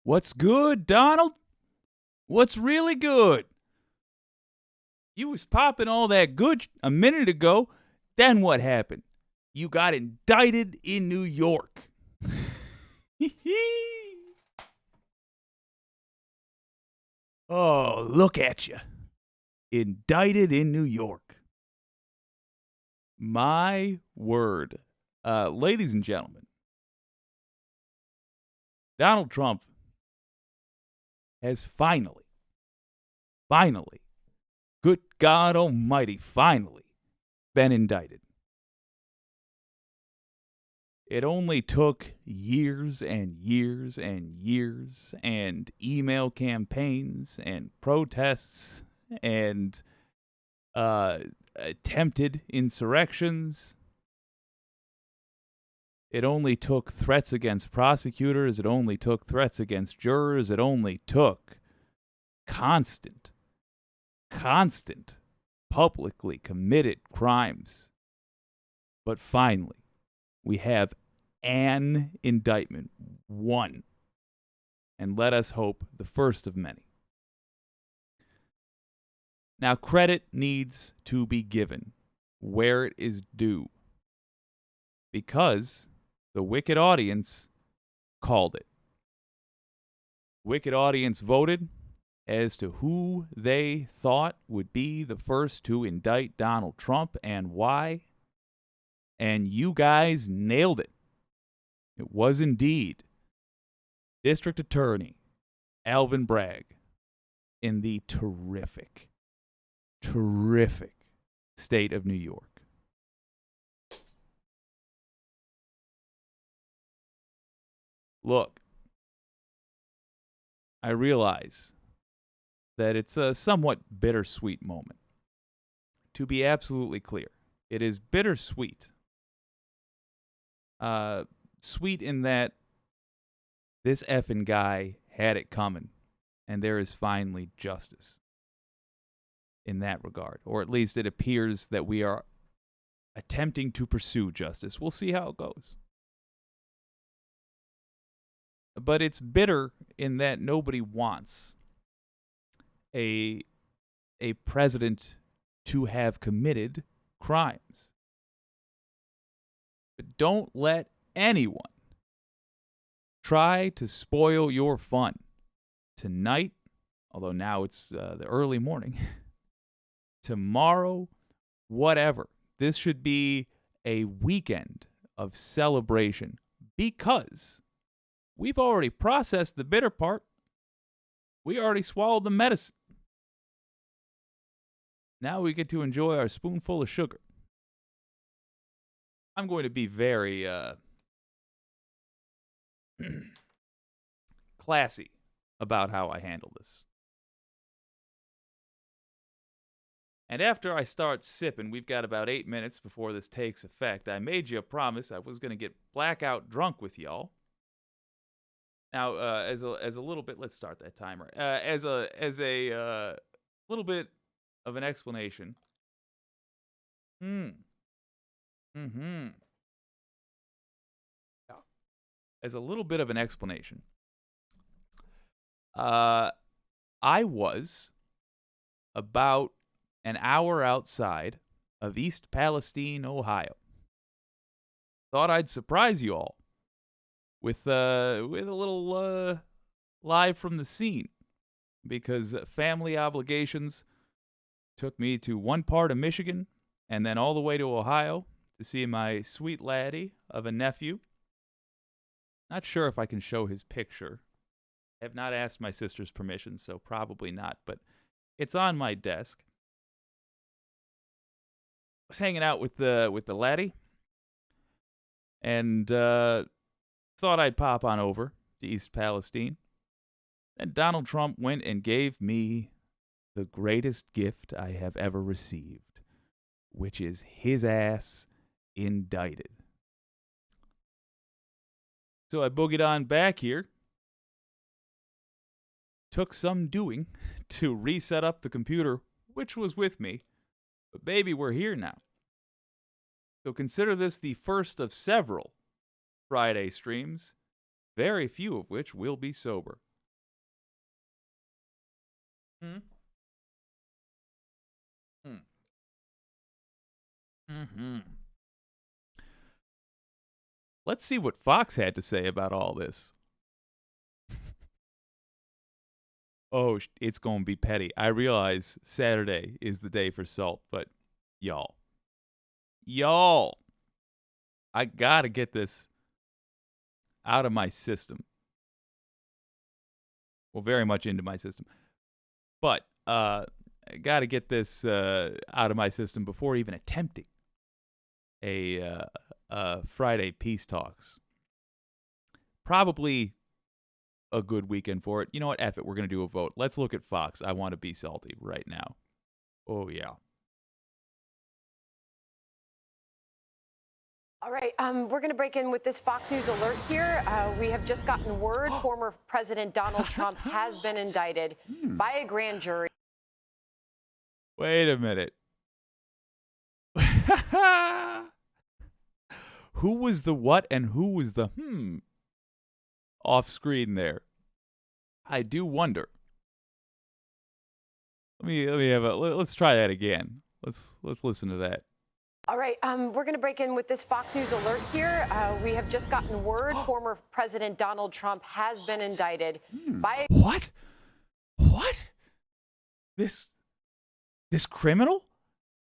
What's good, Donald? What's really good? You was popping all that good a minute ago. Then what happened? You got indicted in New York. Oh, look at you. Indicted in New York. My word. Ladies and gentlemen, Donald Trump has finally, good God Almighty, finally been indicted. It only took years and years and years and email campaigns and protests and attempted insurrections. It only took threats against prosecutors. It only took threats against jurors. It only took constant, publicly committed crimes. But finally, we have an indictment, one, and let us hope the first of many. Now, credit needs to be given where it is due, because the wicked audience called it. Wicked audience voted as to who they thought would be the first to indict Donald Trump and why. And you guys nailed it. It was indeed District Attorney Alvin Bragg in the terrific state of New York. Look, I realize that it's a somewhat bittersweet moment. To be absolutely clear, it is bittersweet. Sweet in that this effing guy had it coming, and there is finally justice in that regard. Or at least it appears that we are attempting to pursue justice. We'll see how it goes. But it's bitter in that nobody wants a president to have committed crimes. But don't let anyone try to spoil your fun. Tonight, although now it's the early morning, tomorrow, whatever. This should be a weekend of celebration because we've already processed the bitter part. We already swallowed the medicine. Now we get to enjoy our spoonful of sugar. I'm going to be very classy about how I handle this. And after I start sipping, we've got about 8 minutes before this takes effect. I made you a promise I was going to get blackout drunk with y'all. Now, as a little bit, let's start that timer. As a little bit of an explanation. As a little bit of an explanation, I was about an hour outside of East Palestine, Ohio. Thought I'd surprise you all with a little live from the scene, because family obligations took me to one part of Michigan and then all the way to Ohio to see my sweet laddie of a nephew. Not sure if I can show his picture. I have not asked my sister's permission, so probably not, but it's on my desk. I was hanging out with the laddie and thought I'd pop on over to East Palestine. And Donald Trump went and gave me the greatest gift I have ever received, which is his ass indicted. So I boogied on back here. Took some doing to reset up the computer, which was with me. But baby, we're here now. So consider this the first of several Friday streams, very few of which will be sober. Hmm? Mm-hmm. Let's see what Fox had to say about all this. Oh, it's going to be petty. I realize Saturday is the day for salt, but y'all, I got to get this out of my system. Well, very much into my system. But I got to get this out of my system before even attempting a Friday peace talks. Probably a good weekend for it. You know what? F it. We're going to do a vote. Let's look at Fox. I want to be salty right now. Oh, yeah. All right, we're going to break in with this Fox News alert here. We have just gotten word former President Donald Trump has been indicted by a grand jury. Wait a minute. Who was the what and who was the off screen there? I do wonder. Let's try that again. Let's listen to that. All right, we're going to break in with this Fox News alert here. We have just gotten word former President Donald Trump has been indicted by a... What? This criminal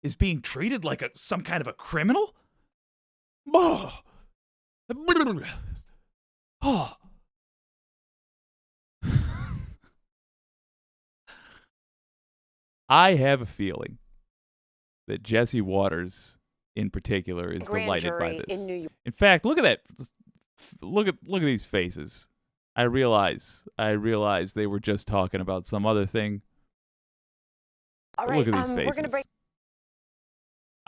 is being treated like some kind of a criminal? Oh. Oh. I have a feeling that Jesse Waters in particular is delighted by this. In fact, look at that. Look at these faces. I realize they were just talking about some other thing. All right, look at these faces. We're going to break.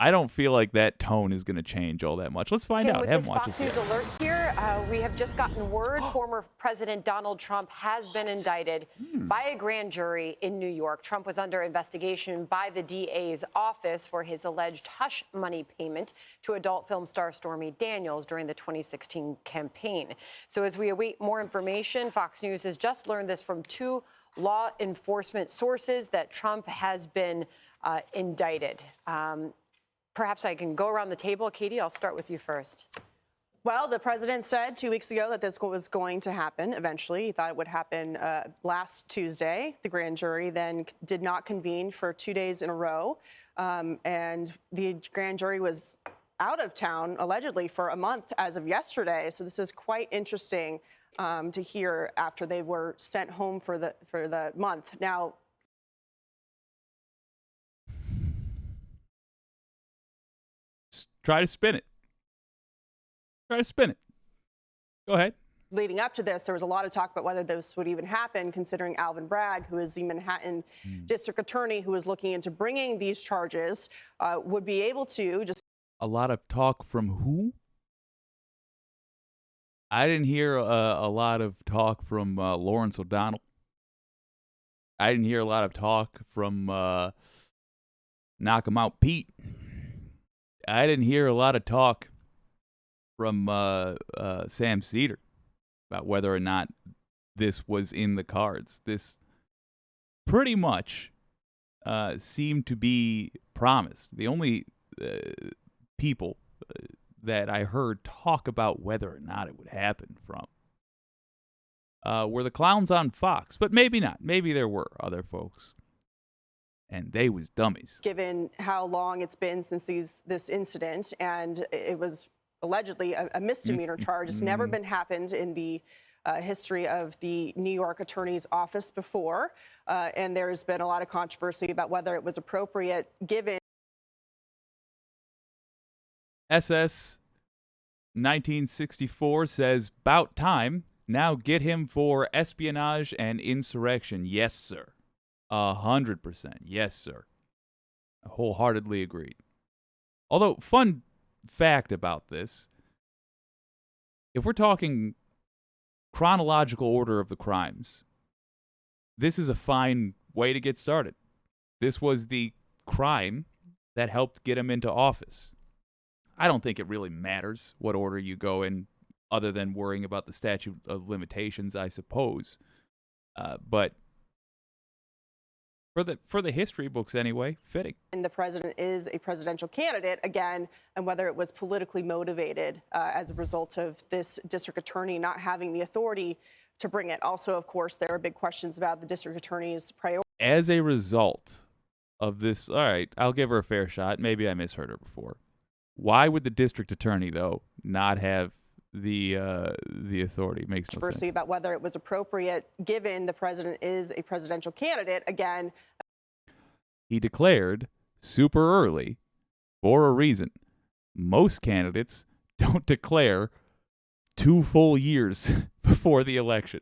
I don't feel like that tone is going to change all that much. Let's find out. With Haven't this watched Fox this News yet. alert here, we have just gotten word former President Donald Trump has been indicted by a grand jury in New York. Trump was under investigation by the DA's office for his alleged hush money payment to adult film star Stormy Daniels during the 2016 campaign. So as we await more information, Fox News has just learned this from two law enforcement sources that Trump has been indicted. Perhaps I can go around the table. Katie, I'll start with you first. Well, the president said 2 weeks ago that this was going to happen eventually. He thought it would happen last Tuesday. The grand jury then did not convene for 2 days in a row. And the grand jury was out of town, allegedly, for a month as of yesterday. So this is quite interesting to hear after they were sent home for the month. Now, Try to spin it. Go ahead. leading up to this, there was a lot of talk about whether this would even happen, considering Alvin Bragg, who is the Manhattan district attorney who is looking into bringing these charges, would be able to just... A lot of talk from who? I didn't hear a lot of talk from Lawrence O'Donnell. I didn't hear a lot of talk from Knock 'em Out Pete. I didn't hear a lot of talk from Sam Cedar about whether or not this was in the cards. This pretty much seemed to be promised. The only people that I heard talk about whether or not it would happen from were the clowns on Fox, but maybe not. Maybe there were other folks, and they was dummies. Given how long it's been since this incident, and it was allegedly a misdemeanor charge. It's never been happened in the history of the New York Attorney's Office before, and there's been a lot of controversy about whether it was appropriate given... SS 1964 says, "'Bout time. Now get him for espionage and insurrection." Yes, sir. 100%. Yes, sir. Wholeheartedly agreed. Although, fun fact about this, if we're talking chronological order of the crimes, this is a fine way to get started. This was the crime that helped get him into office. I don't think it really matters what order you go in, other than worrying about the statute of limitations, I suppose. But For the history books anyway, fitting. And the president is a presidential candidate again, and whether it was politically motivated as a result of this district attorney not having the authority to bring it. Also, of course, there are big questions about the district attorney's priority. As a result of this, all right, I'll give her a fair shot. Maybe I misheard her before. Why would the district attorney, though, not have the authority? Makes no sense. About whether it was appropriate, given the president is a presidential candidate again. He declared super early for a reason. Most candidates don't declare 2 full years before the election,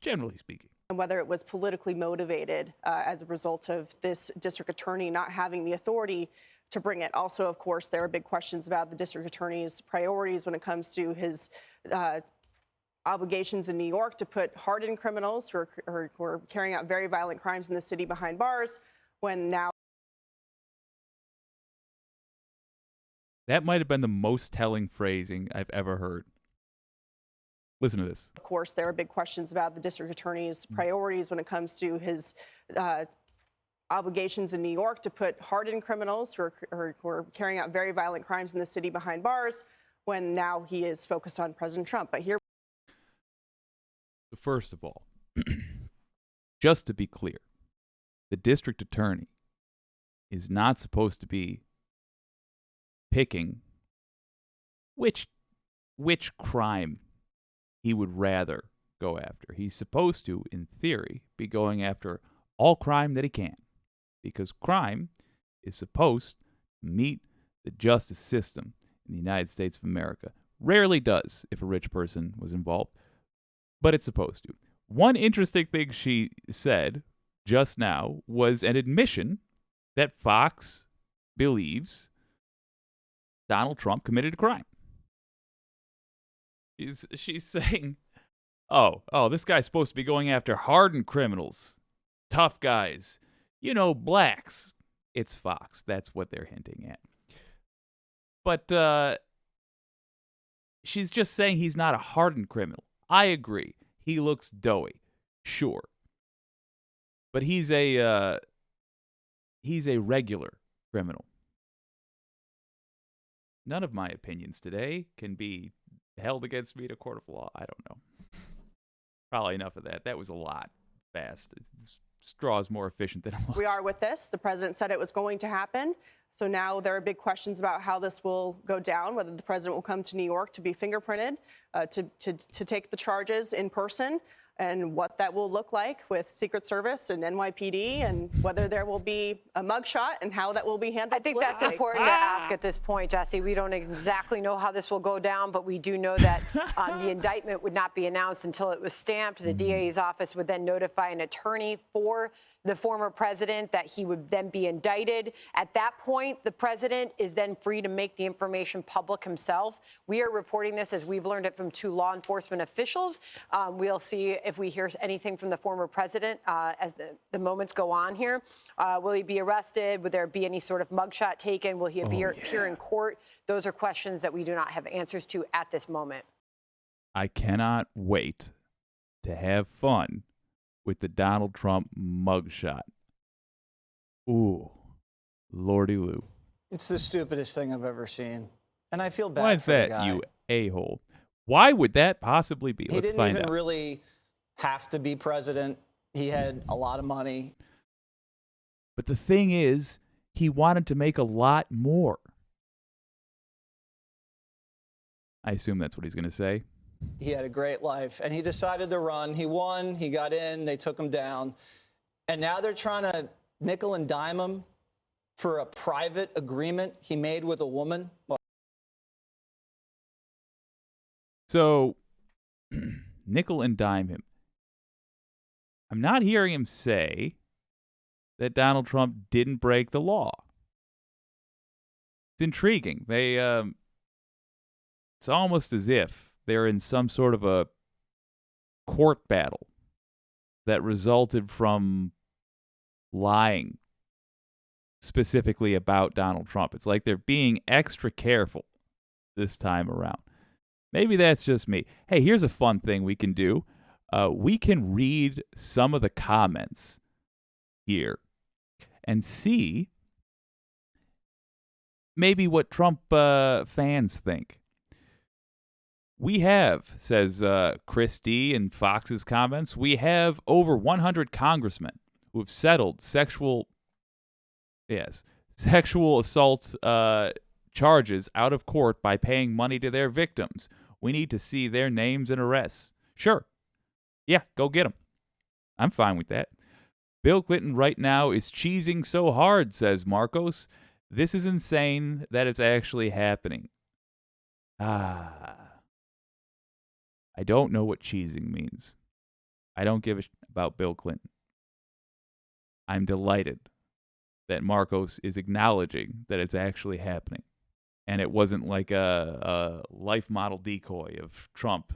generally speaking. And whether it was politically motivated as a result of this district attorney not having the authority to bring it. Also, of course, there are big questions about the district attorney's priorities when it comes to his obligations in New York to put hardened criminals who are carrying out very violent crimes in the city behind bars, when now. That might have been the most telling phrasing I've ever heard. Listen to this. Of course, there are big questions about the district attorney's priorities when it comes to his obligations in New York to put hardened criminals who are carrying out very violent crimes in the city behind bars, when now he is focused on President Trump. But here, first of all, just to be clear, the district attorney is not supposed to be picking which crime he would rather go after. He's supposed to, in theory, be going after all crime that he can, because crime is supposed to meet the justice system in the United States of America. Rarely does if a rich person was involved, but it's supposed to. One interesting thing she said just now was an admission that Fox believes Donald Trump committed a crime. She's saying, oh, this guy's supposed to be going after hardened criminals, tough guys, blacks. It's Fox. That's what they're hinting at. But she's just saying he's not a hardened criminal. I agree. He looks doughy, sure. But he's a regular criminal. None of my opinions today can be held against me in a court of law. I don't know. Probably enough of that. That was a lot fast. Straw is more efficient than it looks. We are with this. The president said it was going to happen. So now there are big questions about how this will go down, whether the president will come to New York to be fingerprinted, to take the charges in person, and what that will look like with Secret Service and NYPD, and whether there will be a mugshot and how that will be handled. I think that's important to ask at this point, Jesse. We don't exactly know how this will go down, but we do know that the indictment would not be announced until it was stamped. The DA's office would then notify an attorney for the former president that he would then be indicted. At that point, the president is then free to make the information public himself. We are reporting this as we've learned it from 2 law enforcement officials. We'll see if we hear anything from the former president as the moments go on here. Will he be arrested? Would there be any sort of mugshot taken? Will he appear in court? Those are questions that we do not have answers to at this moment. I cannot wait to have fun with the Donald Trump mugshot. Ooh, lordy loo. It's the stupidest thing I've ever seen. And I feel bad Why is for the that, guy. you a-hole? Why would that possibly be? He Let's didn't find even out. really have to be president. He had a lot of money. But the thing is, he wanted to make a lot more. I assume that's what he's going to say. He had a great life, and he decided to run. He won. He got in. They took him down. And now they're trying to nickel and dime him for a private agreement he made with a woman. Well, so, nickel and dime him. I'm not hearing him say that Donald Trump didn't break the law. It's intriguing. It's almost as if they're in some sort of a court battle that resulted from lying specifically about Donald Trump. It's like they're being extra careful this time around. Maybe that's just me. Hey, here's a fun thing we can do. We can read some of the comments here and see maybe what Trump fans think. We have, says Chris D in Fox's comments, we have over 100 congressmen who have settled sexual assault charges out of court by paying money to their victims. We need to see their names and arrests. Sure. Yeah, go get them. I'm fine with that. Bill Clinton right now is cheesing so hard, says Marcos. This is insane that it's actually happening. I don't know what cheesing means. I don't give a about Bill Clinton. I'm delighted that Marcos is acknowledging that it's actually happening. And it wasn't like a life model decoy of Trump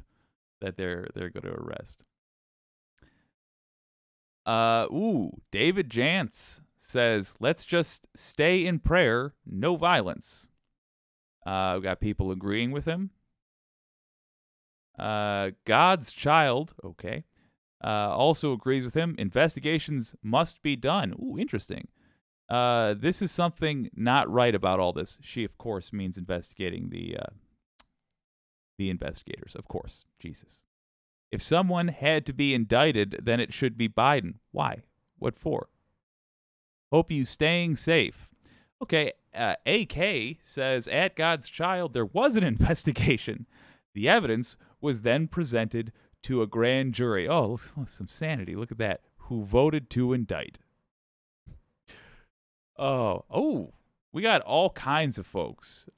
that they're going to arrest. David Jantz says, let's just stay in prayer, no violence. We've got people agreeing with him. God's Child, okay, also agrees with him. Investigations must be done. Ooh, interesting. This is something not right about all this. She, of course, means investigating the investigators, of course. Jesus. If someone had to be indicted, then it should be Biden. Why? What for? Hope you staying safe. Okay, AK says, at God's Child, there was an investigation. The evidence was then presented to a grand jury. Oh, some sanity. Look at that. Who voted to indict. Oh, we got all kinds of folks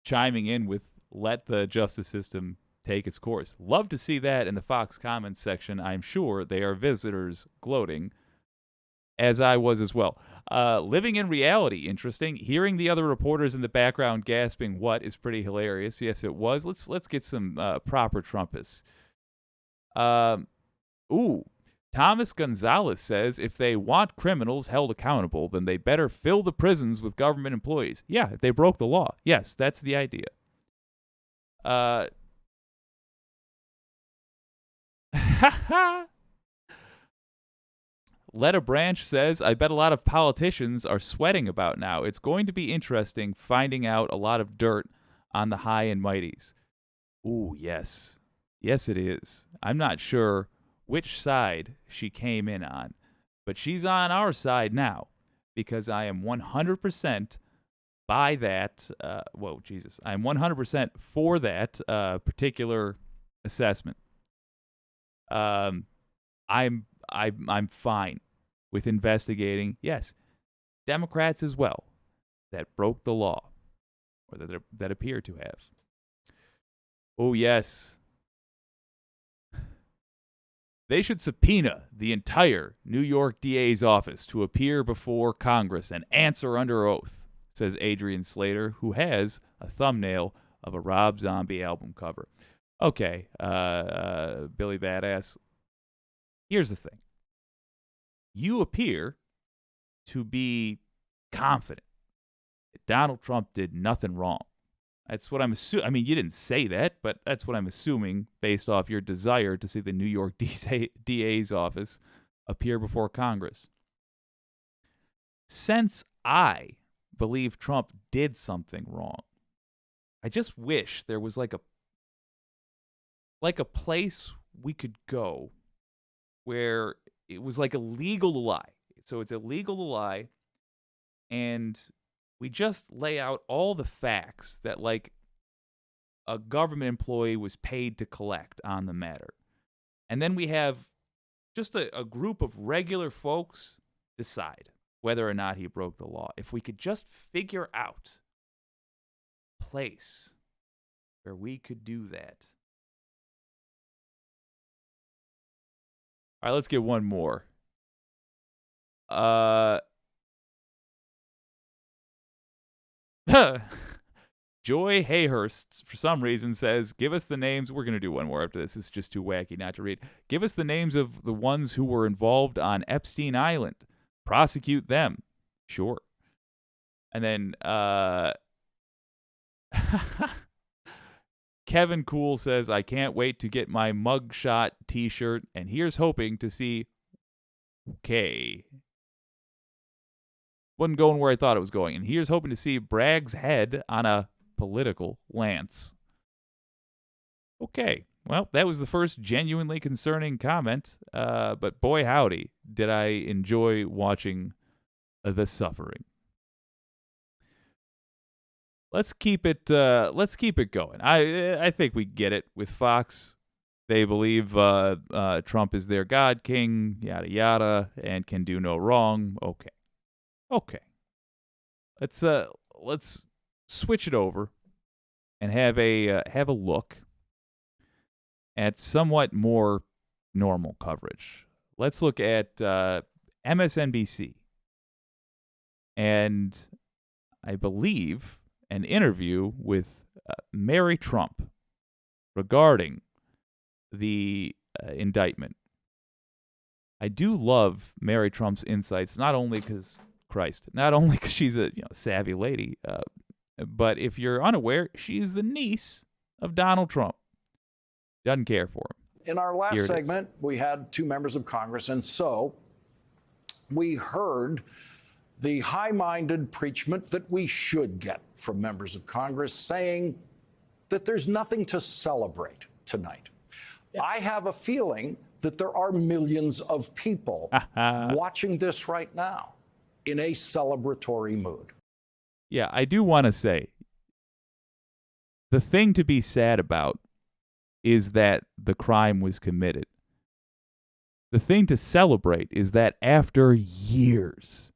chiming in with let the justice system take its course. Love to see that in the Fox comments section. I'm sure they are visitors gloating, as I was as well. Living in reality, interesting. Hearing the other reporters in the background gasping, what is pretty hilarious. Yes, it was. Let's get some proper Trumpists. Thomas Gonzalez says if they want criminals held accountable, then they better fill the prisons with government employees. Yeah, if they broke the law. Yes, that's the idea. Letta Branch says, I bet a lot of politicians are sweating about now. It's going to be interesting finding out a lot of dirt on the high and mighties. Ooh, yes. Yes, it is. I'm not sure which side she came in on, but she's on our side now because I am 100% by that. I'm 100% for that particular assessment. I'm fine with investigating, yes, Democrats as well that broke the law or that appear to have. Oh, yes. They should subpoena the entire New York DA's office to appear before Congress and answer under oath, says Adrian Slater, who has a thumbnail of a Rob Zombie album cover. Okay, Billy Badass, here's the thing. You appear to be confident that Donald Trump did nothing wrong. That's what I'm assuming. I mean, you didn't say that, but that's what I'm assuming based off your desire to see the New York DA's office appear before Congress. Since I believe Trump did something wrong, I just wish there was like a place we could go where it was like illegal to lie. So it's illegal to lie, and we just lay out all the facts that like a government employee was paid to collect on the matter. And then we have just a group of regular folks decide whether or not he broke the law. If we could just figure out a place where we could do that. All right, let's get one more. Joy Hayhurst, for some reason, says, give us the names. We're going to do one more after this. It's just too wacky not to read. Give us the names of the ones who were involved on Epstein Island. Prosecute them. Sure. And then Kevin Cool says, I can't wait to get my mugshot t-shirt, and here's hoping to see okay. wasn't going where I thought it was going. And here's hoping to see Bragg's head on a political lance. Okay, well, that was the first genuinely concerning comment, but boy howdy, did I enjoy watching the suffering. Let's keep it going. I think we get it with Fox. They believe Trump is their God King, yada yada, and can do no wrong. Okay. Let's switch it over and have a look at somewhat more normal coverage. Let's look at MSNBC and I believe an interview with Mary Trump regarding the indictment. I do love Mary Trump's insights, not only because she's a savvy lady, but if you're unaware, she's the niece of Donald Trump. Doesn't care for him. In our last segment, we had two members of Congress, and so we heard the high-minded preachment that we should get from members of Congress saying that there's nothing to celebrate tonight. Yeah. I have a feeling that there are millions of people watching this right now in a celebratory mood. Yeah, I do want to say, the thing to be sad about is that the crime was committed. The thing to celebrate is that after years,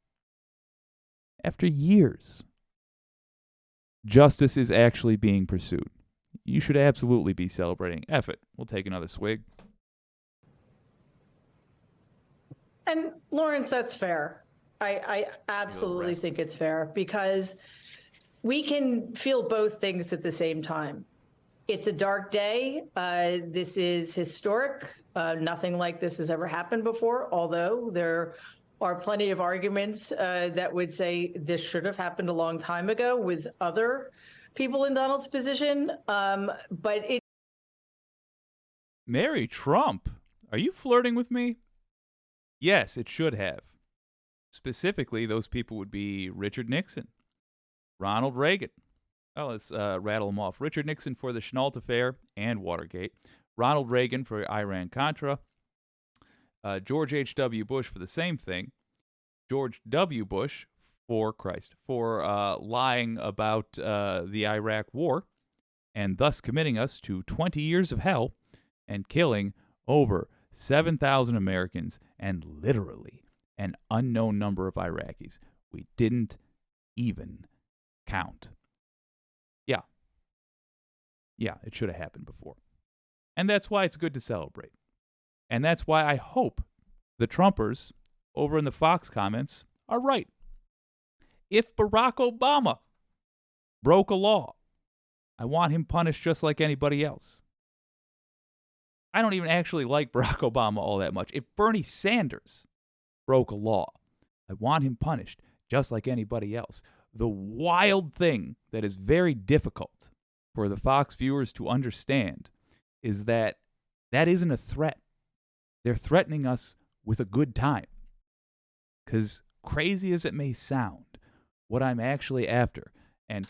justice is actually being pursued. You should absolutely be celebrating. F it. We'll take another swig. And Lawrence, that's fair. I absolutely think it's fair because we can feel both things at the same time. It's a dark day. This is historic. Nothing like this has ever happened before, although there are plenty of arguments that would say this should have happened a long time ago with other people in Donald's position. But it. Mary Trump, are you flirting with me? Yes, it should have. Specifically, those people would be Richard Nixon, Ronald Reagan. Oh, let's rattle them off. Richard Nixon for the Chenault affair and Watergate. Ronald Reagan for Iran-Contra. George H.W. Bush for the same thing. George W. Bush for lying about the Iraq War and thus committing us to 20 years of hell and killing over 7,000 Americans and literally an unknown number of Iraqis. We didn't even count. Yeah, it should have happened before. And that's why it's good to celebrate. And that's why I hope the Trumpers over in the Fox comments are right. If Barack Obama broke a law, I want him punished just like anybody else. I don't even actually like Barack Obama all that much. If Bernie Sanders broke a law, I want him punished just like anybody else. The wild thing that is very difficult for the Fox viewers to understand is that isn't a threat. They're threatening us with a good time. Because crazy as it may sound, what I'm actually after, and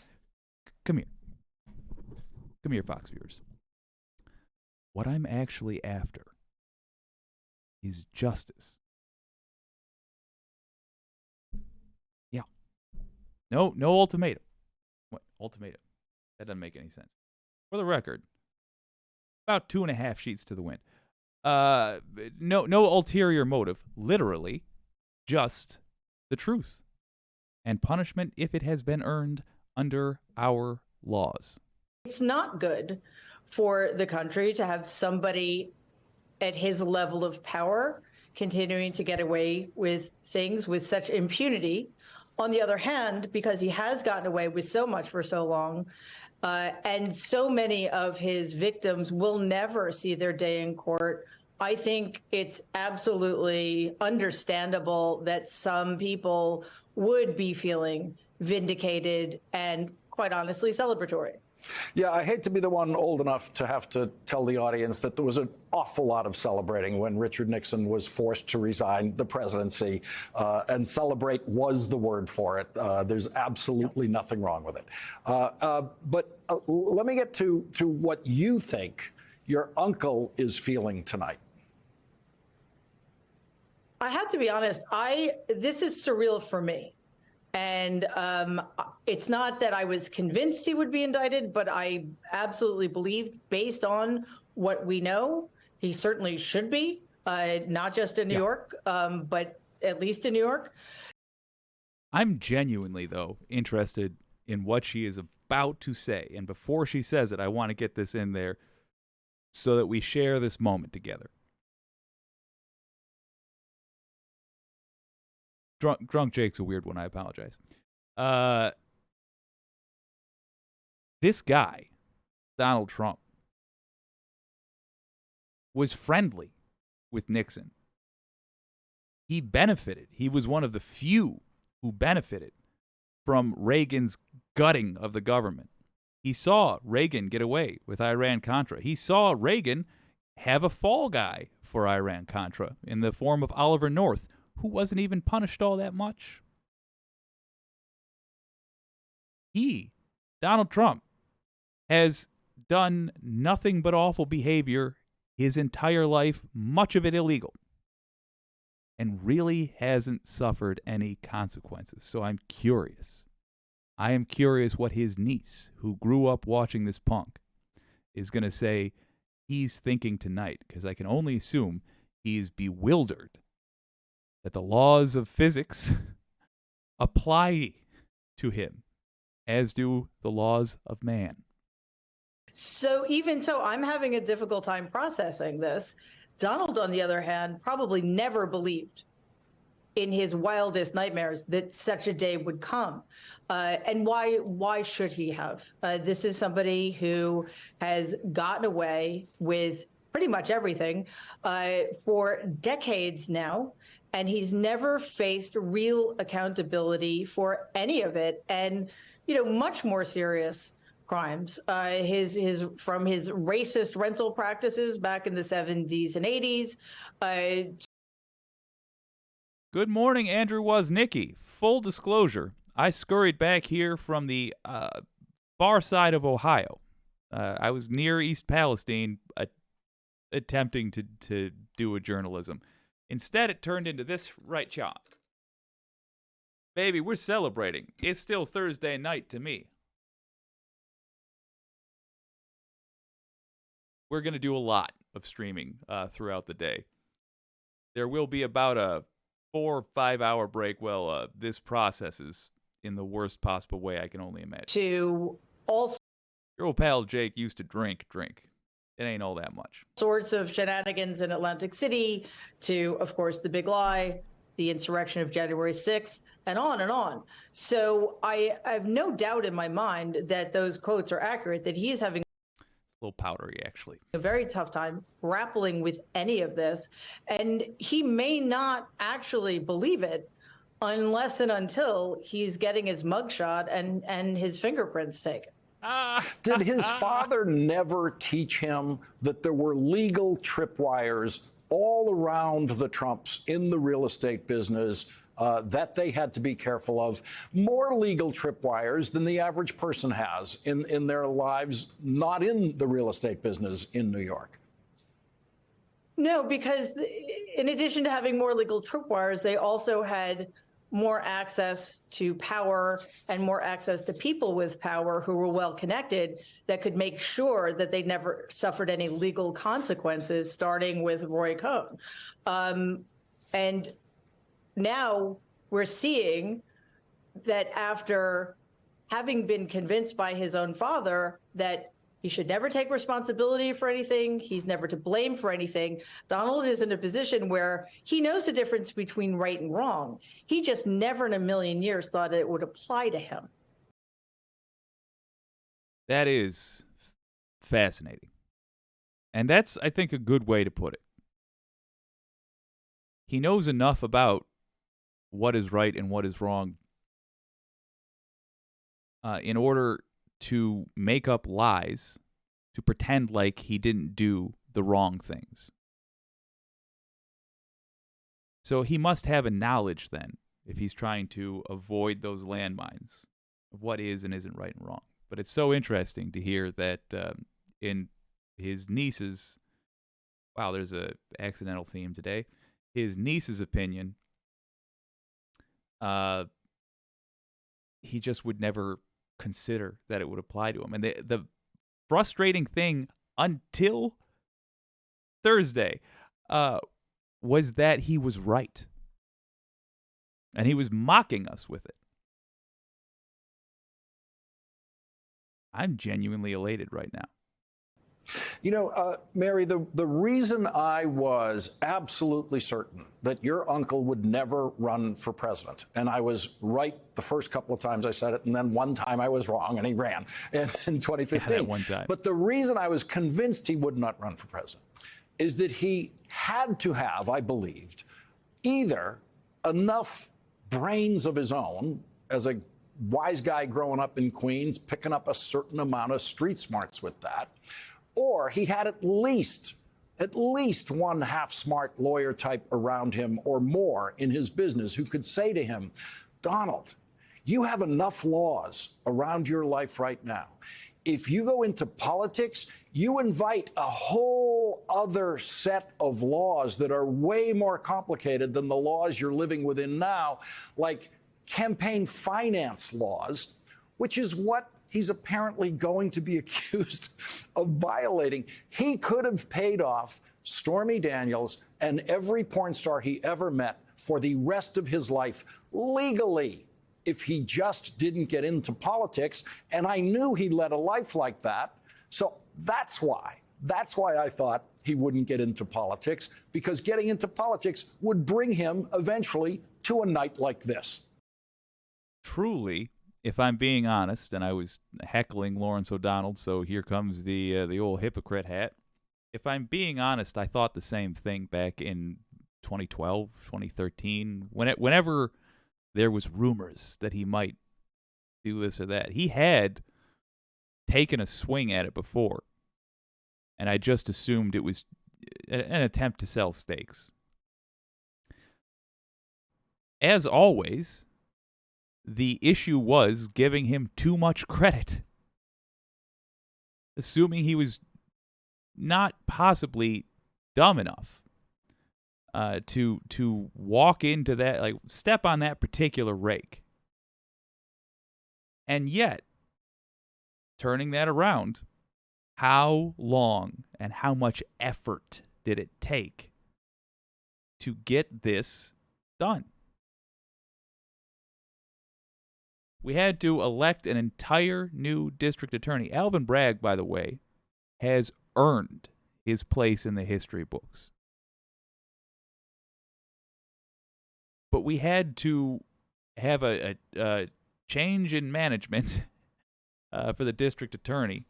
come here, Fox viewers. What I'm actually after is justice. Yeah. No ultimatum. What ultimatum? That doesn't make any sense. For the record, about 2.5 sheets to the wind. No ulterior motive. Literally, just the truth. And punishment if it has been earned under our laws. It's not good for the country to have somebody at his level of power continuing to get away with things with such impunity. On the other hand, because he has gotten away with so much for so long, and so many of his victims will never see their day in court, I think it's absolutely understandable that some people would be feeling vindicated and, quite honestly, celebratory. Yeah, I hate to be the one old enough to have to tell the audience that there was an awful lot of celebrating when Richard Nixon was forced to resign the presidency, and celebrate was the word for it. There's absolutely nothing wrong with it. But let me get to what you think your uncle is feeling tonight. I have to be honest, this is surreal for me. And it's not that I was convinced he would be indicted, but I absolutely believed, based on what we know, he certainly should be, not just in New York, but at least in New York. I'm genuinely, though, interested in what she is about to say. And before she says it, I want to get this in there so that we share this moment together. Drunk Jake's a weird one. I apologize. This guy, Donald Trump, was friendly with Nixon. He benefited. He was one of the few who benefited from Reagan's gutting of the government. He saw Reagan get away with Iran-Contra. He saw Reagan have a fall guy for Iran-Contra in the form of Oliver North, who wasn't even punished all that much. He, Donald Trump, has done nothing but awful behavior his entire life, much of it illegal, and really hasn't suffered any consequences. So I'm curious. I am curious what his niece, who grew up watching this punk, is going to say he's thinking tonight, because I can only assume he's bewildered that the laws of physics apply to him, as do the laws of man. So even so, I'm having a difficult time processing this. Donald, on the other hand, probably never believed in his wildest nightmares that such a day would come. And why should he have? This is somebody who has gotten away with pretty much everything for decades now. And he's never faced real accountability for any of it. And, much more serious crimes. From his racist rental practices back in the 70s and 80s. Good morning, Andrew Woznicki. Full disclosure, I scurried back here from the far side of Ohio. I was near East Palestine attempting to do a journalism. Instead, it turned into this right chop. Baby, we're celebrating. It's still Thursday night to me. We're going to do a lot of streaming throughout the day. There will be about a 4 or 5 hour break while this processes in the worst possible way I can only imagine. To all Your old pal Jake used to drink. It ain't all that much. sorts of shenanigans in Atlantic City, to, of course, the big lie, the insurrection of January 6th, and on and on. So I have no doubt in my mind that those quotes are accurate, that he is having A little powdery, actually. a very tough time grappling with any of this. And he may not actually believe it unless and until he's getting his mugshot and his fingerprints taken. Did his father never teach him that there were legal tripwires all around the Trumps in the real estate business that they had to be careful of? More legal tripwires than the average person has in their lives, not in the real estate business in New York. No, because in addition to having more legal tripwires, they also had more access to power and more access to people with power who were well connected that could make sure that they never suffered any legal consequences, starting with Roy Cohn. And now we're seeing that after having been convinced by his own father that he should never take responsibility for anything, he's never to blame for anything, Donald is in a position where he knows the difference between right and wrong. He just never in a million years thought it would apply to him. That is fascinating. And that's, I think, a good way to put it. He knows enough about what is right and what is wrong in order to make up lies to pretend like he didn't do the wrong things. So he must have a knowledge then, if he's trying to avoid those landmines of what is and isn't right and wrong. But it's so interesting to hear that in his niece's, wow, there's a accidental theme today, his niece's opinion, he just would never consider that it would apply to him. And the frustrating thing until Thursday was that he was right. And he was mocking us with it. I'm genuinely elated right now. You know, Mary, the reason I was absolutely certain that your uncle would never run for president, and I was right the first couple of times I said it, and then one time I was wrong, and he ran in 2015. Yeah, that one time. But the reason I was convinced he would not run for president is that he had to have, I believed, either enough brains of his own as a wise guy growing up in Queens, picking up a certain amount of street smarts with that, or he had at least one half-smart lawyer type around him or more in his business who could say to him, Donald, you have enough laws around your life right now. If you go into politics, you invite a whole other set of laws that are way more complicated than the laws you're living within now, like campaign finance laws, which is what he's apparently going to be accused of violating. He could have paid off Stormy Daniels and every porn star he ever met for the rest of his life legally if he just didn't get into politics. And I knew he led a life like that. So that's why I thought he wouldn't get into politics, because getting into politics would bring him eventually to a night like this. Truly, if I'm being honest, and I was heckling Lawrence O'Donnell, so here comes the old hypocrite hat. If I'm being honest, I thought the same thing back in 2012, 2013, whenever there was rumors that he might do this or that. He had taken a swing at it before, and I just assumed it was an attempt to sell stakes. As always, the issue was giving him too much credit, assuming he was not possibly dumb enough to walk into that, like step on that particular rake. And yet, turning that around, how long and how much effort did it take to get this done? We had to elect an entire new district attorney. Alvin Bragg, by the way, has earned his place in the history books. But we had to have a change in management for the district attorney.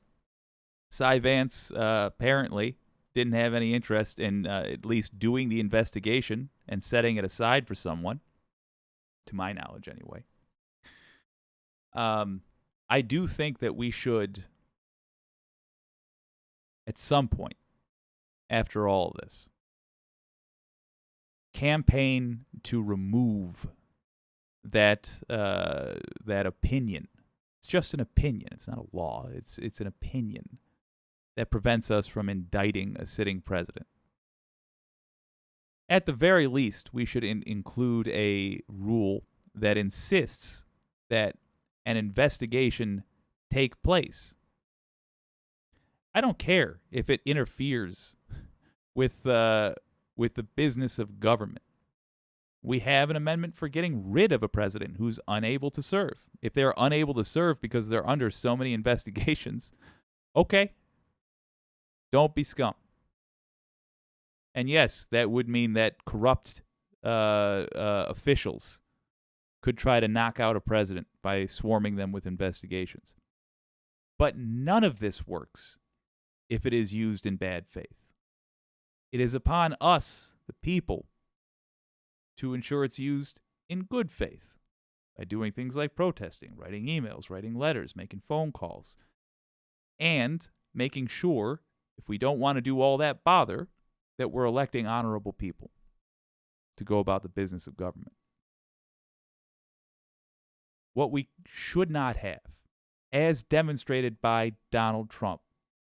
Cy Vance apparently didn't have any interest in at least doing the investigation and setting it aside for someone, to my knowledge anyway. I do think that we should, at some point, after all of this, campaign to remove that opinion. It's just an opinion. It's not a law. It's an opinion that prevents us from indicting a sitting president. At the very least, we should include a rule that insists that an investigation take place. I don't care if it interferes with the business of government. We have an amendment for getting rid of a president who's unable to serve. If they're unable to serve because they're under so many investigations, okay, don't be scum. And yes, that would mean that corrupt officials could try to knock out a president by swarming them with investigations. But none of this works if it is used in bad faith. It is upon us, the people, to ensure it's used in good faith. by doing things like protesting, writing emails, writing letters, making phone calls, and making sure, if we don't want to do all that bother, that we're electing honorable people to go about the business of government. What we should not have, as demonstrated by Donald Trump,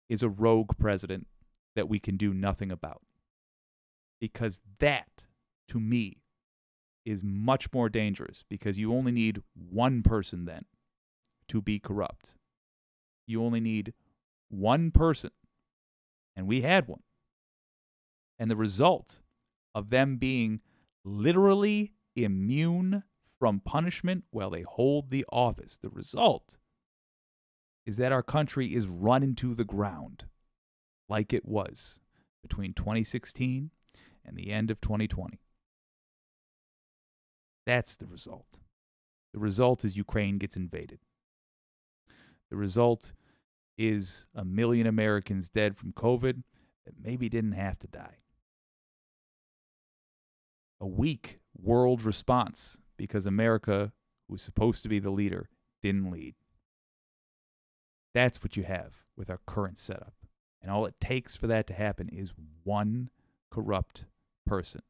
is a rogue president that we can do nothing about. Because that, to me, is much more dangerous, because you only need one person then to be corrupt. You only need one person, and we had one. And the result of them being literally immune from punishment while they hold the office, the result is that our country is run into the ground like it was between 2016 and the end of 2020. That's the result. The result is Ukraine gets invaded. The result is 1 million Americans dead from COVID that maybe didn't have to die. A weak world response because America, who was supposed to be the leader, didn't lead. That's what you have with our current setup. And all it takes for that to happen is one corrupt person.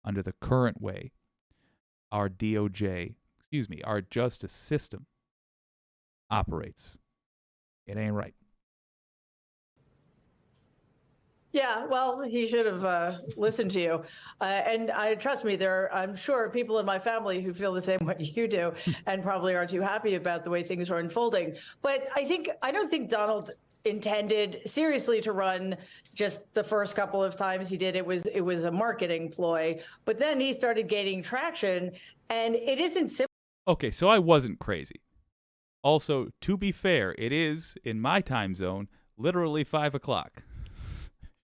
Under the current way, our our justice system operates. It ain't right. Yeah, well, he should have listened to you. And trust me, I'm sure people in my family who feel the same way you do and probably aren't too happy about the way things are unfolding. But I don't think Donald intended seriously to run. Just the first couple of times he did, it was a marketing ploy. But then he started gaining traction, and it isn't simple. Okay, so I wasn't crazy. Also, to be fair, it is, in my time zone, literally 5 o'clock.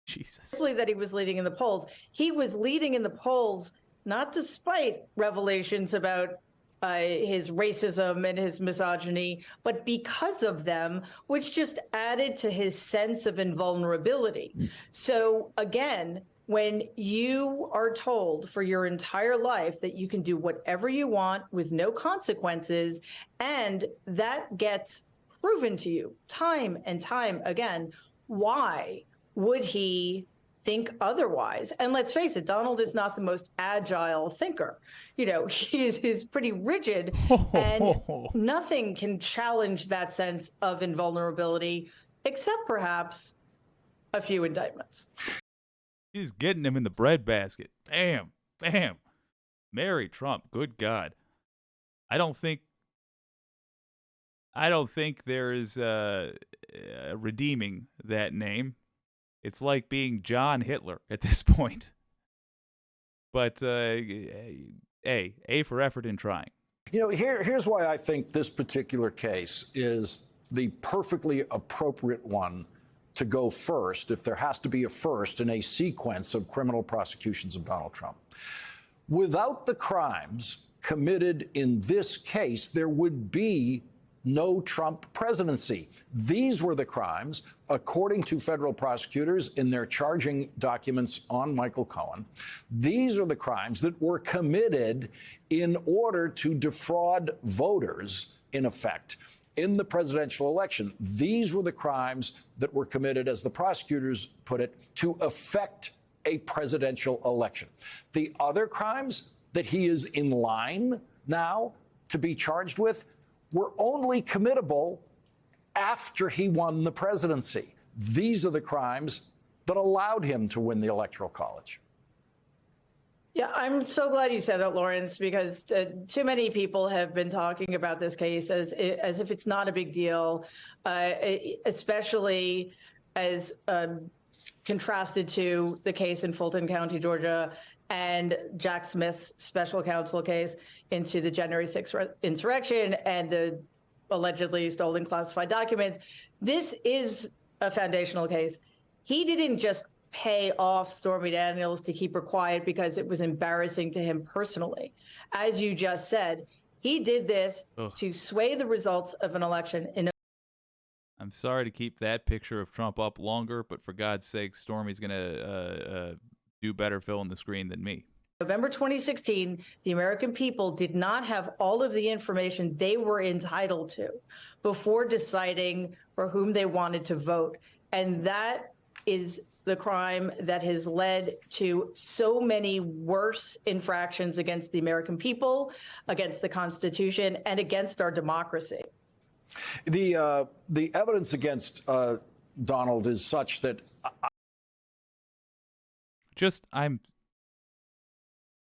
Jesus. Simply that he was leading in the polls. He was leading in the polls not despite revelations about his racism and his misogyny, but because of them, which just added to his sense of invulnerability. So again, when you are told for your entire life that you can do whatever you want with no consequences, and that gets proven to you time and time again, why would he think otherwise? And let's face it, Donald is not the most agile thinker. He's pretty rigid, and nothing can challenge that sense of invulnerability, except perhaps a few indictments. She's getting him in the breadbasket. Bam, bam. Mary Trump, good God. I don't think there is redeeming that name. It's like being John Hitler at this point. But, A for effort in trying. Here's why I think this particular case is the perfectly appropriate one to go first, if there has to be a first in a sequence of criminal prosecutions of Donald Trump. Without the crimes committed in this case, there would be no Trump presidency. These were the crimes, according to federal prosecutors in their charging documents on Michael Cohen. These are the crimes that were committed in order to defraud voters, in effect, in the presidential election. These were the crimes that were committed, as the prosecutors put it, to affect a presidential election. The other crimes that he is in line now to be charged with were only committable after he won the presidency. These are the crimes that allowed him to win the Electoral College. Yeah, I'm so glad you said that, Lawrence, because too many people have been talking about this case as if it's not a big deal, especially as contrasted to the case in Fulton County, Georgia, and Jack Smith's special counsel case into the January 6th insurrection and the allegedly stolen classified documents. This is a foundational case. He didn't just pay off Stormy Daniels to keep her quiet because it was embarrassing to him personally. As you just said, he did this to sway the results of an election. I'm sorry to keep that picture of Trump up longer, but for God's sake, Stormy's going to do better filling the screen than me. November 2016, the American people did not have all of the information they were entitled to before deciding for whom they wanted to vote. And that is the crime that has led to so many worse infractions against the American people, against the Constitution, and against our democracy. The evidence against Donald is such that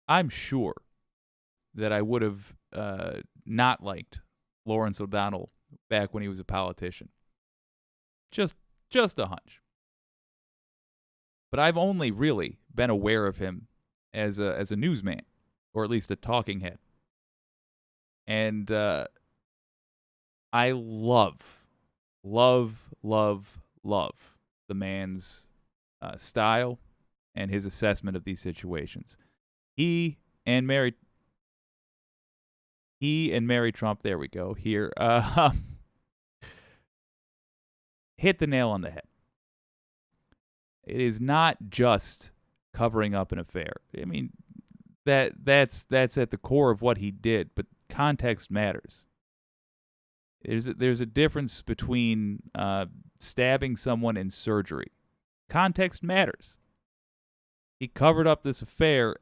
I'm sure that I would have not liked Lawrence O'Donnell back when he was a politician. Just a hunch. But I've only really been aware of him as a newsman, or at least a talking head. And I love the man's style and his assessment of these situations. He and Mary Trump, there we go, here, hit the nail on the head. It is not just covering up an affair. I mean, that's at the core of what he did, but context matters. There's a difference between stabbing someone and surgery. Context matters. He covered up this affair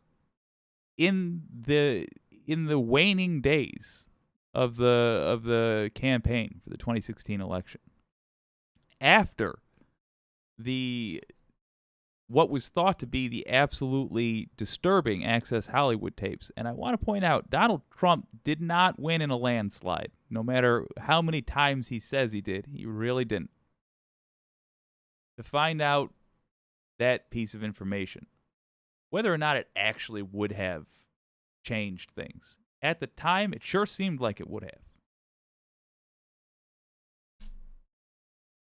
in the waning days of the campaign for the 2016 election. After what was thought to be the absolutely disturbing Access Hollywood tapes. And I want to point out, Donald Trump did not win in a landslide, no matter how many times he says he did. He really didn't. To find out that piece of information, whether or not it actually would have changed things. At the time, it sure seemed like it would have.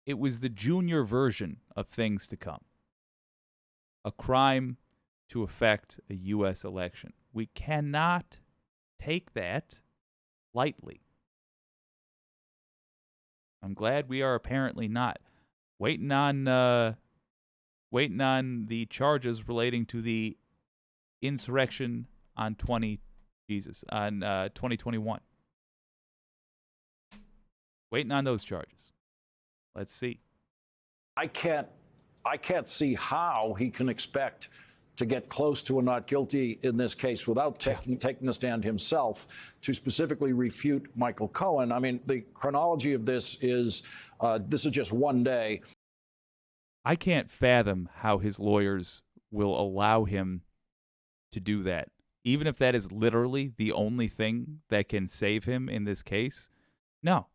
It was the junior version of things to come. A crime to affect a U.S. election. We cannot take that lightly. I'm glad we are apparently not. Waiting on the charges relating to the insurrection on 2021. Waiting on those charges. Let's see. I can't see how he can expect to get close to a not guilty in this case without taking the stand himself to specifically refute Michael Cohen. I mean, the chronology of this is just one day. I can't fathom how his lawyers will allow him to do that, even if that is literally the only thing that can save him in this case. No.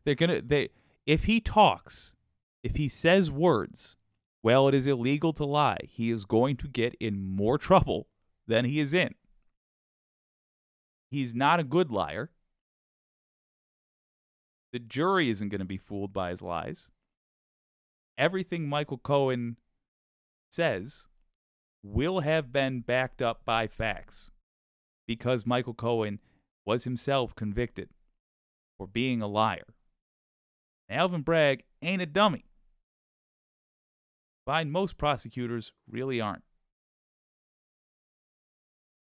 If he talks, if he says words, well, it is illegal to lie, he is going to get in more trouble than he is in. He's not a good liar. The jury isn't going to be fooled by his lies. Everything Michael Cohen says will have been backed up by facts because Michael Cohen was himself convicted for being a liar. Alvin Bragg ain't a dummy. Find most prosecutors really aren't.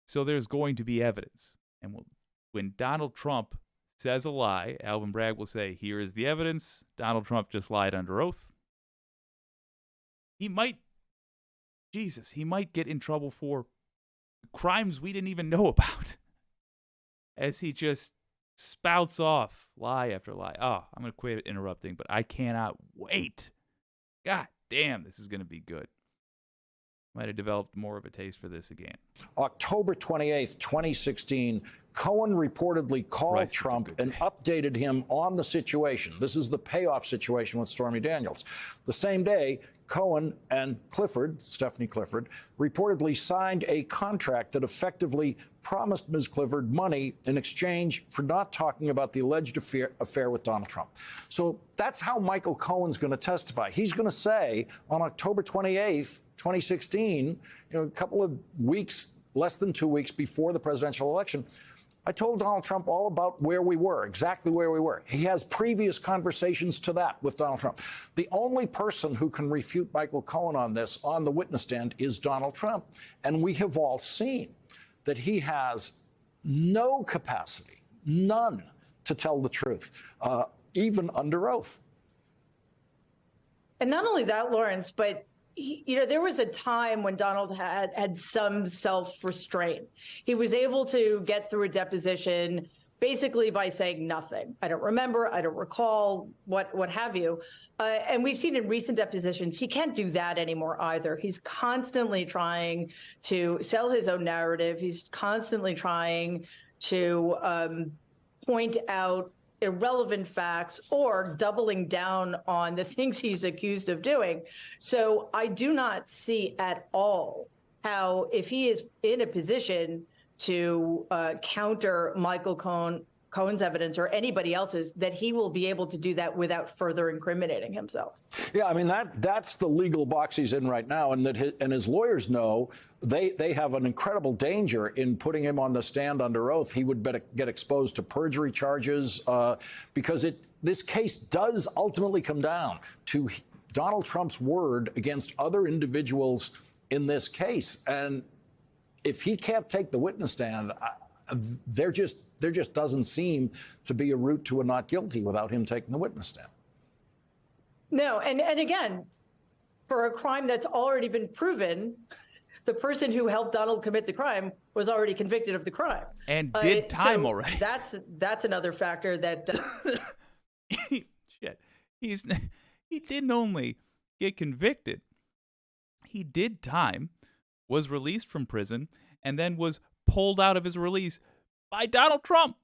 So there's going to be evidence. And when Donald Trump says a lie, Alvin Bragg will say, here is the evidence. Donald Trump just lied under oath. He might get in trouble for crimes we didn't even know about. As he just spouts off lie after lie. Oh, I'm going to quit interrupting, but I cannot wait. God damn, this is going to be good. Might have developed more of a taste for this again. October 28th, 2016, Cohen reportedly called Trump and updated him on the situation. This is the payoff situation with Stormy Daniels. The same day, Cohen and Stephanie Clifford, reportedly signed a contract that effectively promised Ms. Clifford money in exchange for not talking about the alleged affair with Donald Trump. So that's how Michael Cohen's going to testify. He's going to say on October 28th, 2016, a couple of weeks, less than 2 weeks before the presidential election, I told Donald Trump all about where we were, exactly where we were. He has previous conversations to that with Donald Trump. The only person who can refute Michael Cohen on this on the witness stand is Donald Trump. And we have all seen that he has no capacity, none, to tell the truth, even under oath. And not only that, Lawrence, but there was a time when Donald had some self-restraint. He was able to get through a deposition basically by saying nothing. I don't remember, I don't recall, what have you. And we've seen in recent depositions, he can't do that anymore either. He's constantly trying to sell his own narrative. He's constantly trying to point out irrelevant facts or doubling down on the things he's accused of doing. So I do not see at all how, if he is in a position to counter Michael Cohen's evidence or anybody else's, that he will be able to do that without further incriminating himself. Yeah, I mean, that's the legal box he's in right now, and his lawyers know they have an incredible danger in putting him on the stand under oath. He would get exposed to perjury charges because this case does ultimately come down to Donald Trump's word against other individuals in this case. And if he can't take the witness stand, there just doesn't seem to be a route to a not guilty without him taking the witness stand. No, and again, for a crime that's already been proven, the person who helped Donald commit the crime was already convicted of the crime and did time so already. That's another factor that shit. He didn't only get convicted, he did time, was released from prison, and then was pulled out of his release by Donald Trump.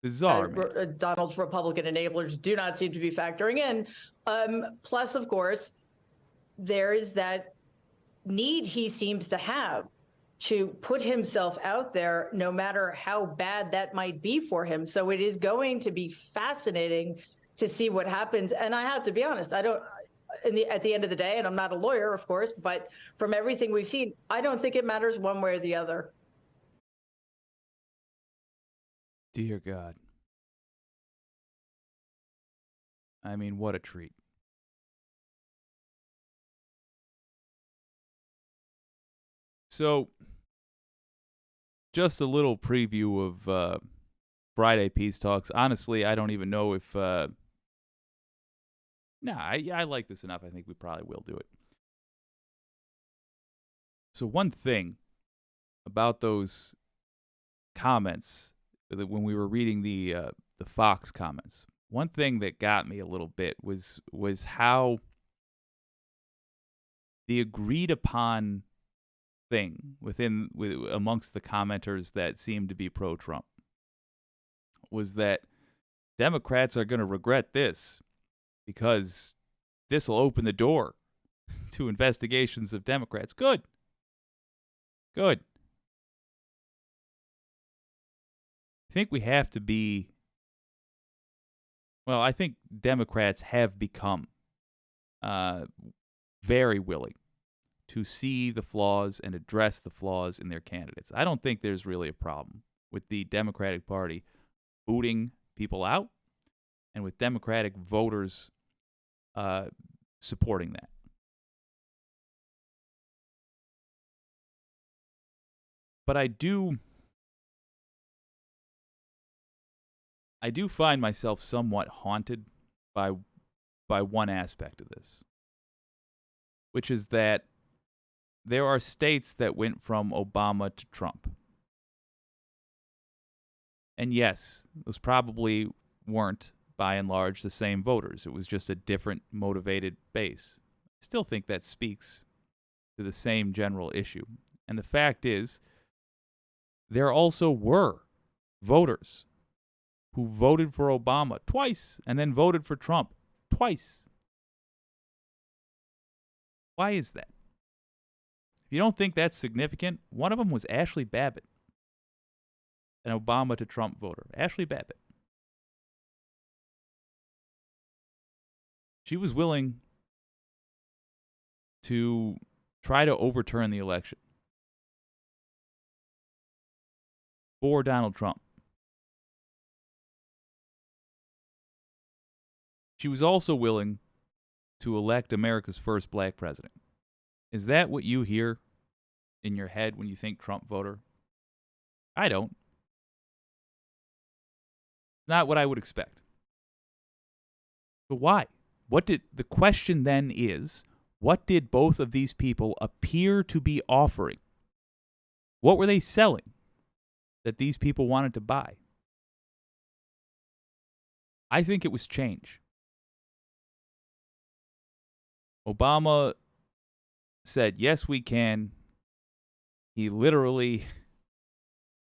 Bizarre, man. Donald's Republican enablers do not seem to be factoring in. Plus, of course, there is that need he seems to have to put himself out there, no matter how bad that might be for him. So it is going to be fascinating to see what happens. And I have to be honest, at the end of the day, and I'm not a lawyer, of course, but from everything we've seen, I don't think it matters one way or the other. Dear God. I mean, what a treat. So, just a little preview of Friday Peace Talks. Honestly, I don't even know if... I like this enough. I think we probably will do it. So one thing about those comments, when we were reading the Fox comments, one thing that got me a little bit was how the agreed upon thing amongst the commenters that seemed to be pro-Trump was that Democrats are going to regret this because this will open the door to investigations of Democrats. Good. I think we have to be... Well, I think Democrats have become very willing to see the flaws and address the flaws in their candidates. I don't think there's really a problem with the Democratic Party booting people out and with Democratic voters supporting that. But I do find myself somewhat haunted by one aspect of this, which is that there are states that went from Obama to Trump. And yes, those probably weren't, by and large, the same voters. It was just a different motivated base. I still think that speaks to the same general issue. And the fact is, there also were voters who voted for Obama twice and then voted for Trump twice. Why is that? If you don't think that's significant, one of them was Ashley Babbitt, an Obama to Trump voter. Ashley Babbitt. She was willing to try to overturn the election. for Donald Trump. She was also willing to elect America's first black president. Is that what you hear in your head when you think Trump voter? I don't. Not what I would expect. But why? The question then is, what did both of these people appear to be offering? What were they selling that these people wanted to buy? I think it was change. Obama said, yes, we can. He literally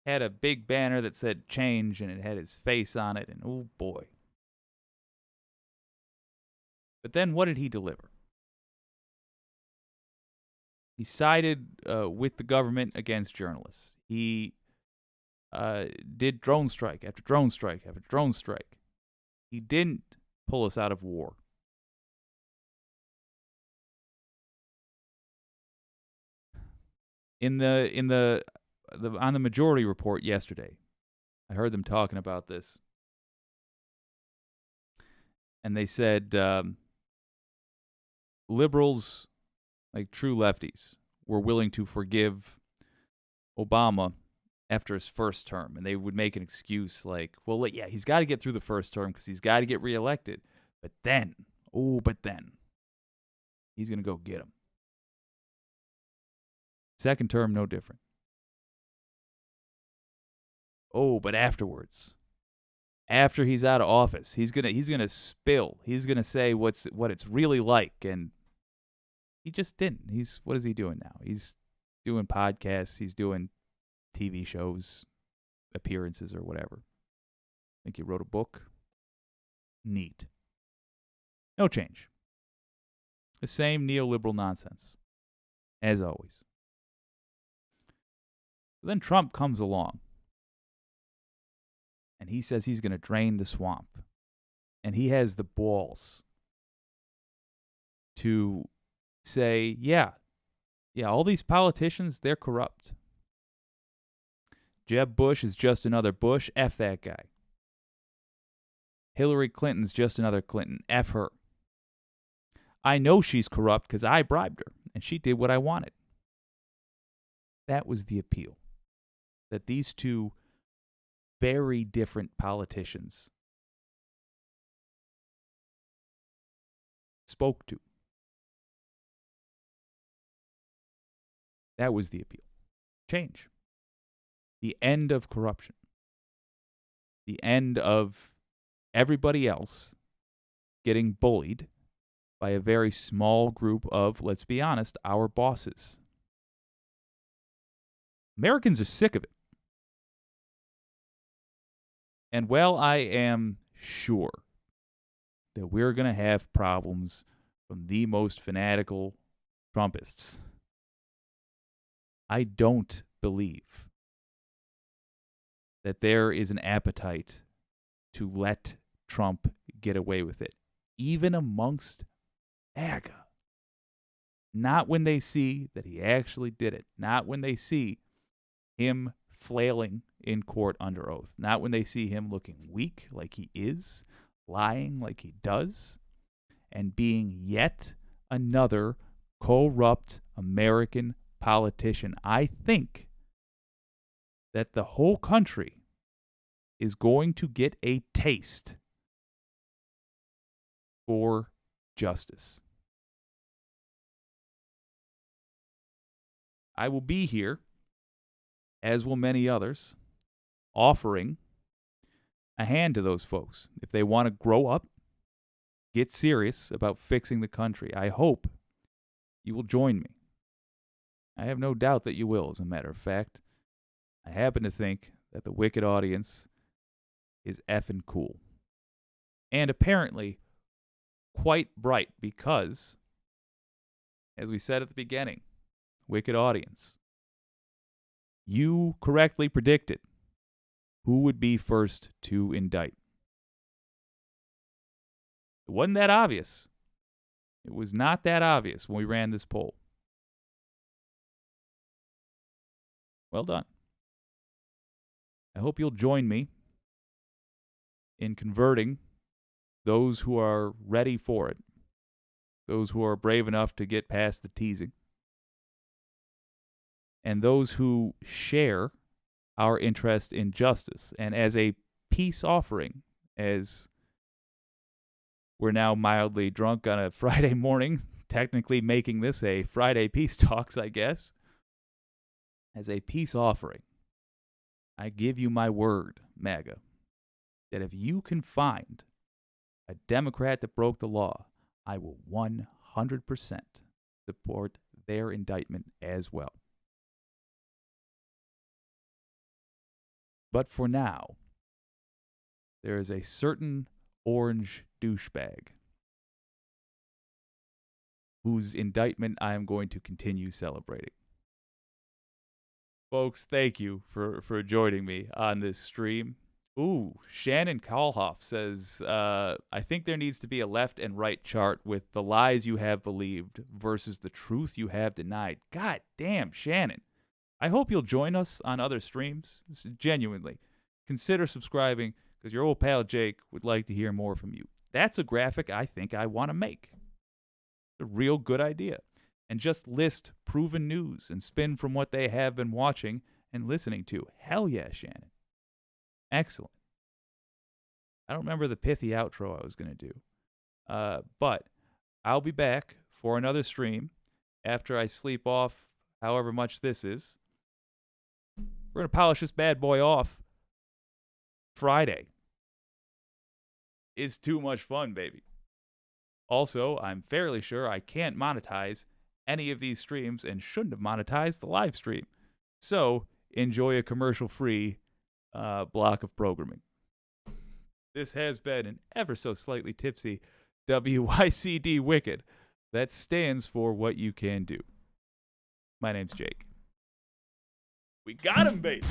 had a big banner that said change, and it had his face on it, and oh boy. But then what did he deliver? He sided with the government against journalists. He did drone strike after drone strike after drone strike. He didn't pull us out of war. On the Majority Report yesterday, I heard them talking about this, and they said liberals, like true lefties, were willing to forgive Obama after his first term, and they would make an excuse like, well, yeah, he's got to get through the first term because he's got to get reelected, but then he's going to go get him. Second term, no different. Oh, but afterwards, after he's out of office, he's gonna spill. He's gonna say what it's really like, and he just didn't. What is he doing now? He's doing podcasts. He's doing TV shows, appearances, or whatever. I think he wrote a book. Neat. No change. The same neoliberal nonsense, as always. Then Trump comes along, and he says he's going to drain the swamp. And he has the balls to say, yeah, all these politicians, they're corrupt. Jeb Bush is just another Bush. F that guy. Hillary Clinton's just another Clinton. F her. I know she's corrupt because I bribed her, and she did what I wanted. That was the appeal. That these two very different politicians spoke to. That was the appeal. Change. The end of corruption. The end of everybody else getting bullied by a very small group of, let's be honest, our bosses. Americans are sick of it. And while I am sure that we're going to have problems from the most fanatical Trumpists, I don't believe that there is an appetite to let Trump get away with it, even amongst MAGA. Not when they see that he actually did it. Not when they see him flailing in court under oath. Not when they see him looking weak like he is, lying like he does, and being yet another corrupt American politician. I think that the whole country is going to get a taste for justice. I will be here, as will many others, offering a hand to those folks. If they want to grow up, get serious about fixing the country, I hope you will join me. I have no doubt that you will, as a matter of fact. I happen to think that the Wicked audience is effing cool. And apparently quite bright because, as we said at the beginning, Wicked audience, you correctly predicted who would be first to indict. It wasn't that obvious. It was not that obvious when we ran this poll. Well done. I hope you'll join me in converting those who are ready for it, those who are brave enough to get past the teasing, and those who share our interest in justice. And as a peace offering, as we're now mildly drunk on a Friday morning, technically making this a Friday Peace Talks, I guess, as a peace offering, I give you my word, MAGA, that if you can find a Democrat that broke the law, I will 100% support their indictment as well. But for now, there is a certain orange douchebag whose indictment I am going to continue celebrating. Folks, thank you for joining me on this stream. Ooh, Shannon Kalhoff says, I think there needs to be a left and right chart with the lies you have believed versus the truth you have denied. God damn, Shannon. I hope you'll join us on other streams. Genuinely. Consider subscribing because your old pal Jake would like to hear more from you. That's a graphic I think I want to make. A real good idea. And just list proven news and spin from what they have been watching and listening to. Hell yeah, Shannon. Excellent. I don't remember the pithy outro I was going to do. But I'll be back for another stream after I sleep off however much this is. We're going to polish this bad boy off Friday. Is too much fun, baby. Also, I'm fairly sure I can't monetize any of these streams and shouldn't have monetized the live stream. So, enjoy a commercial-free block of programming. This has been an ever so slightly tipsy WYCD Wicked. That stands for what you can do. My name's Jake. We got him, baby!